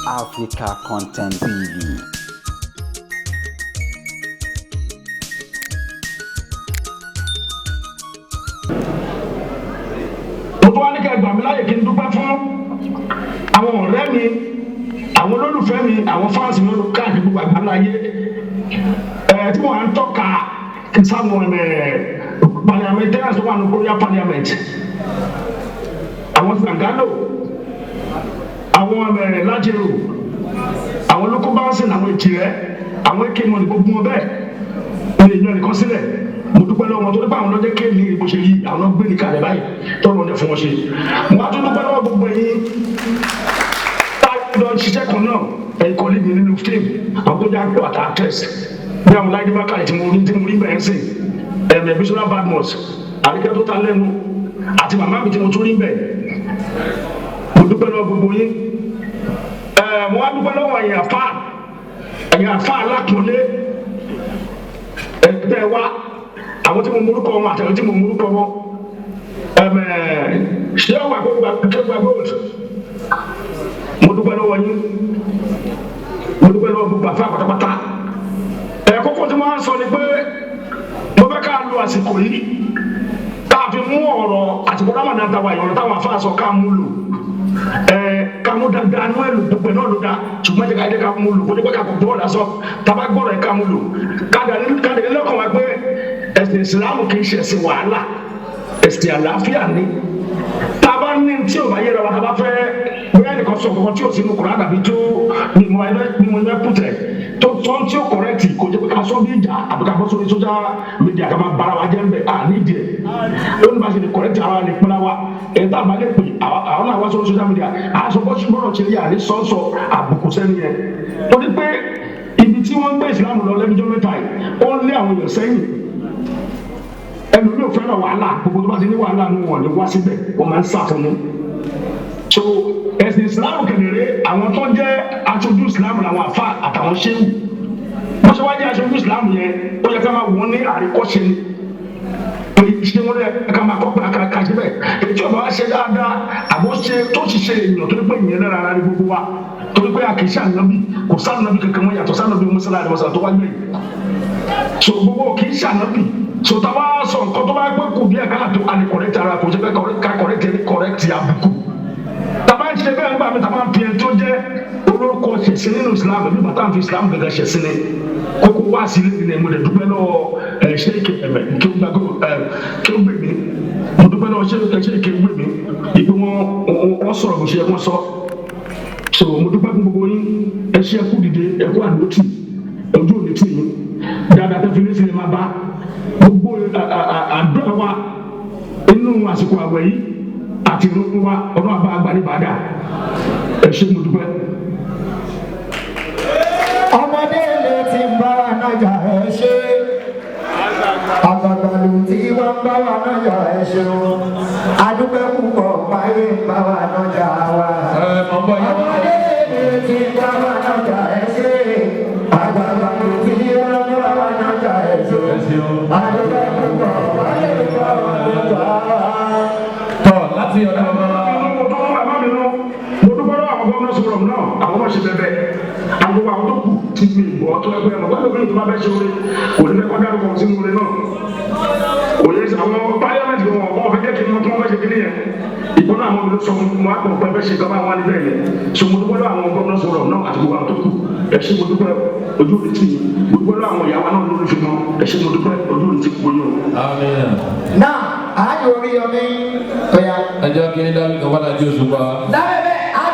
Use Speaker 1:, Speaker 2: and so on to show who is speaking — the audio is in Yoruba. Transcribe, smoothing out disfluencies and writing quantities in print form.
Speaker 1: Africa Content TV.
Speaker 2: Gbogbo wa ní ká gbà mí láyè kí n dúpẹ́ fún àwọn ọ̀rẹ́ mi, àwọn olólùfẹ́ mi, àwọn fáǹsì mi káàkiri gbogbo àgbáláyé. Tí mo à ń tọ́ka sáwọn parliamentarians tó wà ní Korea parliament, àwọn Sangalo, àwọn Lajero, àwọn local bouncing, àwọn Èjìrẹ́, àwọn Ekemoni, gbogbo wọn bẹ́ẹ̀ wọ́n lè yan nìkan sílẹ̀. Mo dúpẹ́ lọ́wọ́ wọn tó nípa àwọn ọlọ́jẹ́ kéèmì ìbò ṣe yìí, àwọn náà gbé ní kalẹ̀ báyìí tọ́rọ ọ̀dẹ fún wọn ṣe. Mo á tún dúpẹ́ lọ́wọ́ gbogbo ẹ̀yin táyọ̀ ṣiṣẹ́ kan náà, ẹ̀yin kọ́lé mi nínú fíìmù, àwọn tó jẹ́ àgbẹ̀ àti actress bí àwọn láìdé bákàlẹ̀ tí mo rí bẹ̀rẹ̀ sí Bisola Badmus, àríkẹ́ tó ta lẹ́nu àti màmá mi tí mo tún rí bẹ̀. Mo dúpẹ́ lọ́wọ́ gbogbo yín. Mo wá dúpẹ́ lọ́wọ́ ẹ̀yin àfáà alákùnlé ẹgbẹ́ wa, àwọn tí mo múrúkọ wọn àtàwọn tí mo múrúkọ wọn. Ṣé wà gbogbo gold? Mo dúpẹ́ lọ́wọ́ yín. Mo dúpẹ́ lọ́wọ́ gbogbo àfáà pátápátá. Kókó tí mo máa ń sọ ni pé mo fẹ́ ká lo àsìkò yìí ká fi mú ọ̀rọ̀ àtìkú rámàdà àtàwà ìrọ̀lẹ́ táwọn afáà sọ ká mú lò. Ká mú dáadáa nú ẹ̀lò gbogbo náà ló dá, ṣùgbọ́n jẹ́ ká jẹ́ ká mú lò, kó jẹ́ pé ká kò gbọ́ ọ̀dà sọ, tábà gbọ́dọ̀ ẹ̀ ká mú lò. Kádàlẹ́ lọ́kàn wá pé ẹ̀sìn ìsìlámù kì í ṣe ẹ̀sìn wàhálà, ẹ̀sìn àlàáfíà ni. Tábà ní tí ò bá yẹra wa, tábà fẹ́ bóyá nìkan sọ kankan tí ò sínú Kùránì àbí tó ní mo ẹgbẹ́ pùtẹ̀ tó tán tí ó kọ̀rẹ́tì, kò jẹ́ pé ká sọ bí ìjà àbí ká bọ́ sórí social media ká máa bára wa jẹ́ ń bẹ̀ nídìí ẹ̀. Ó ní bá ṣe lè kọ̀rẹ́tì ara lè pínlẹ̀ wa, ẹ̀ tá a bá lè pè àwọn náà wá sórí social media àṣọ bọ́ọ̀rọ̀ ṣe yà ní sọ́ọ̀sọ̀ àbùkù sẹ́ni yẹn. Torí pé ibi tí wọ́n ń gbé ìsìlámù lọ lẹ́nujọ́ mẹ́ta yìí, ó ń lé àwọn èèyàn sẹ́yìn. Ẹnu mi ò fẹ́ràn wàhálà, gbogbo tó bá ti ní wàhálà nù wọ́n lè wá síbẹ̀, wọ́n máa ń sàfọ́nù. So ẹ̀sìn ìsìlámù kẹ̀lẹ́rẹ́ àwọn tó jẹ́ aṣojú ìsìlámù làwọn àfa àtàwọn ṣéwù. Wọ́n ṣe wá jẹ́ aṣojú ìsìlámù yẹn, ó yẹ ká máa wọ́n ní àríkọ́ṣe ni. Ṣé wọ́n lẹ ká máa kọ́ pé aka ṣe bẹ́ẹ̀? Ètò ọ̀bọ̀ wa ṣe dáadáa, àbọ̀ ṣe tó ṣiṣẹ́ èèyàn tó ní pé ìyẹn náà rárá ní gbogbo wa. Torí pé àkìíṣe ànábì, kò sànábì kankan mọ́ yàtọ̀ sànábì mọ́sálà àdìmọ́sálà tó wá gbé. So gbogbo kìí ṣànábì. So táwa sọ nǹkan tó bá gbé kù bí ẹ̀ka àtò àlekọ̀rẹ́tì ara kò jẹ́ pé ká kọ̀rẹ́tì àbùkù. Tàbá ń ṣe bẹ́ẹ̀ nígbà mi tàbá ń fi ẹni tó jẹ́ olórúkọ ṣẹ̀ṣẹ̀ nínú Islam bí bàtà ń fi Islam gẹ́gẹ́ ṣẹ̀ṣẹ̀ ni. Kókó wá sí ilé ìlẹ̀ mo lè dúpẹ́ lọ́wọ́ ṣé kí ó gbè mí. Mo dúpẹ́ lọ́wọ́ ṣé kí ó gbè mí. Ìpè wọn sọ̀rọ̀ bó ṣe wọ́n sọ. So mo dúpẹ́ fún gbogbo yín, ẹ ṣe ẹkú dìde, ẹkú àdótì, ojú òní tì yín. Dáadáa tó fi lé sílẹ̀ máa bá gbogbo àdúrà wa inú àsìkò àwẹ̀ yìí àti ìrúkú wa ọdún àbá àgbàní bàdà. Ẹ ṣé mo dúpẹ́.
Speaker 3: Ọmọdé lè ti bá wa nájà ẹ ṣe, àgbàgbàlù tí wọ́n bá wa nájà ẹ ṣe o, adúpẹ́ púpọ̀ báyé bá wa nájà wa. Ọmọdé lè ti bá wa nájà ẹ ṣe, àgbàgbàlù tí wọ́n bá wa nájà ẹ ṣe o, adúpẹ́ púpọ̀ báyé bá wa nájà wa.
Speaker 2: Tọ́ láti ọ̀dọ̀ ọmọ bàbá mi lọ, mo dúpẹ́ lọ́wọ́ àwọn gómìnà sọ̀rọ̀ náà, àwọn ọmọ ṣe bẹ́ẹ̀ àwọn àwọn tó kù ti fi ìbò ọtọ ẹgbẹ́ ọmọ gbọ́dọ̀ bí ìjọba bẹ́ẹ̀ ṣe orí kò ní mẹ́kọ́ dárúkọ sínú orí náà. Òye àwọn pálámẹ́ǹtì wọn ọmọ fẹ́ jẹ́ kí wọ́n tún wọ́n fẹ́ ṣe kíní yẹn. Ìgbọ́n náà àwọn ọmọ sọ mo àpò pẹ́ fẹ́ ṣe gbọ́n àwọn níbẹ̀ yẹn. So mo dúpẹ́ lọ́wọ́ àwọn gómìnà sọ̀rọ̀ náà àti gbogbo àwọn tó kù. Ẹ ṣé mo dúpẹ́ ojú òní tì yín. Mo dúpẹ́ lọ́wọ́ àwọn ìyàwó náà lórí fi mọ́. Ẹ ṣé mo dúpẹ́ ojú òní tì kú yín.
Speaker 3: Náà àájò orí ọmọ yín.
Speaker 4: Ẹjọ́ kí ní Dábì kan bá dájú Òṣùpá.